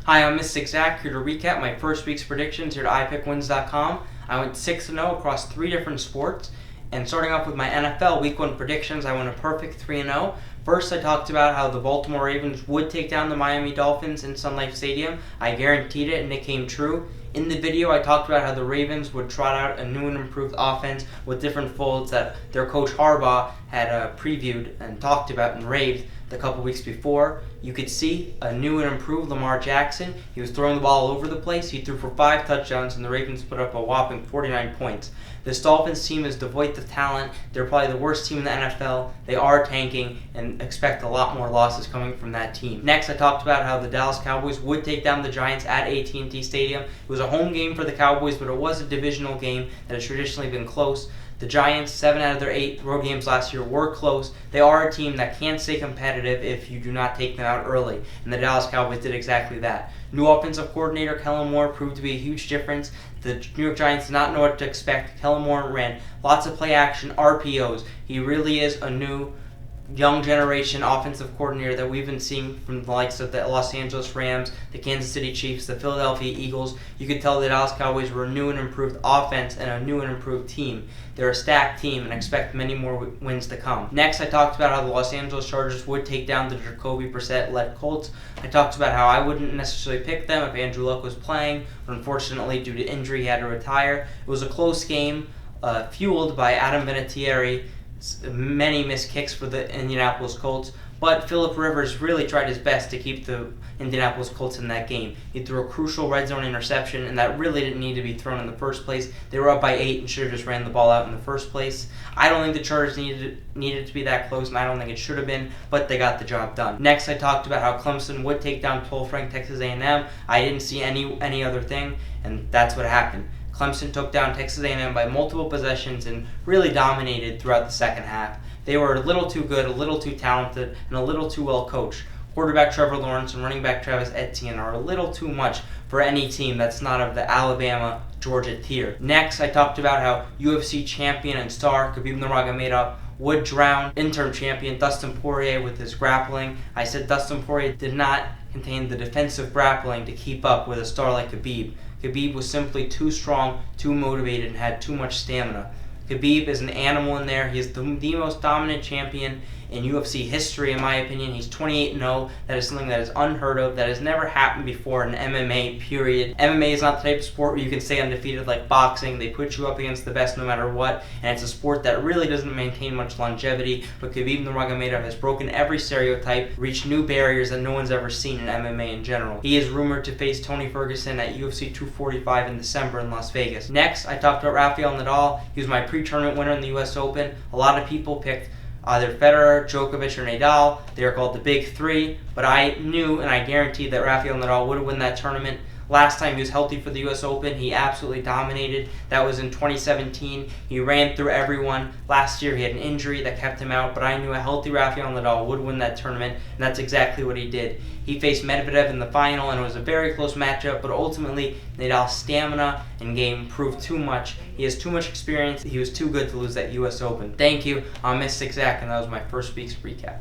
Hi, I'm Mystic Zach here to recap my first week's predictions here at iPickWins.com. I went 6-0 across 3 different sports, and starting off with my NFL Week 1 predictions, I went a perfect 3-0. First, I talked about how the Baltimore Ravens would take down the Miami Dolphins in Sun Life Stadium. I guaranteed it, and it came true. In the video, I talked about how the Ravens would trot out a new and improved offense with different folds that their coach Harbaugh had previewed and talked about and raved the couple weeks before. You could see a new and improved Lamar Jackson. He was throwing the ball all over the place. He threw for 5 touchdowns, and the Ravens put up a whopping 49 points. This Dolphins team is devoid of talent. They're probably the worst team in the NFL. They are tanking, and expect a lot more losses coming from that team. Next, I talked about how the Dallas Cowboys would take down the Giants at AT&T Stadium. It was a home game for the Cowboys, but it was a divisional game that has traditionally been close. The Giants, 7 out of their 8 road games last year were close. They are a team that can stay competitive if you do not take them out early, and the Dallas Cowboys did exactly that. New offensive coordinator Kellen Moore proved to be a huge difference. The New York Giants did not know what to expect. Kellen Moore ran lots of play action, RPOs. He really is a new young generation offensive coordinator that we've been seeing from the likes of the Los Angeles Rams, the Kansas City Chiefs, the Philadelphia Eagles. You could tell the Dallas Cowboys were a new and improved offense and a new and improved team. They're a stacked team and expect many more wins to come. Next, I talked about how the Los Angeles Chargers would take down the Jacoby Brissett-led Colts. I talked about how I wouldn't necessarily pick them if Andrew Luck was playing, but unfortunately, due to injury, he had to retire. It was a close game, fueled by Adam Vinatieri. Many missed kicks for the Indianapolis Colts, but Phillip Rivers really tried his best to keep the Indianapolis Colts in that game. He threw a crucial red zone interception, and that really didn't need to be thrown in the first place. They were up by 8 and should have just ran the ball out in the first place. I don't think the Chargers needed to be that close, and I don't think it should have been, but they got the job done. Next, I talked about how Clemson would take down 12th-ranked Texas A&M. I didn't see any other thing, and that's what happened. Clemson took down Texas A&M by multiple possessions and really dominated throughout the second half. They were a little too good, a little too talented, and a little too well coached. Quarterback Trevor Lawrence and running back Travis Etienne are a little too much for any team that's not of the Alabama-Georgia tier. Next, I talked about how UFC champion and star Khabib Nurmagomedov would drown interim champion Dustin Poirier with his grappling. I said Dustin Poirier did not contain the defensive grappling to keep up with a star like Khabib. Khabib was simply too strong, too motivated, and had too much stamina. Khabib is an animal in there. He is the most dominant champion in UFC history, in my opinion. He's 28-0. That is something that is unheard of. That has never happened before in MMA, period. MMA is not the type of sport where you can stay undefeated like boxing. They put you up against the best no matter what, and it's a sport that really doesn't maintain much longevity. But Khabib Nurmagomedov has broken every stereotype, reached new barriers that no one's ever seen in MMA in general. He is rumored to face Tony Ferguson at UFC 245 in December in Las Vegas. Next, I talked about Rafael Nadal. He was my pre-tournament winner in the US Open. A lot of people picked either Federer, Djokovic, or Nadal. They are called the Big Three, but I knew and I guaranteed that Rafael Nadal would win that tournament. Last time he was healthy for the US Open, he absolutely dominated. That was in 2017. He ran through everyone. Last year he had an injury that kept him out, but I knew a healthy Rafael Nadal would win that tournament, and that's exactly what he did. He faced Medvedev in the final, and it was a very close matchup, but ultimately Nadal's stamina and game proved too much. He has too much experience. He was too good to lose that US Open. Thank you. I'm Mystic Zach, and that was my first week's recap.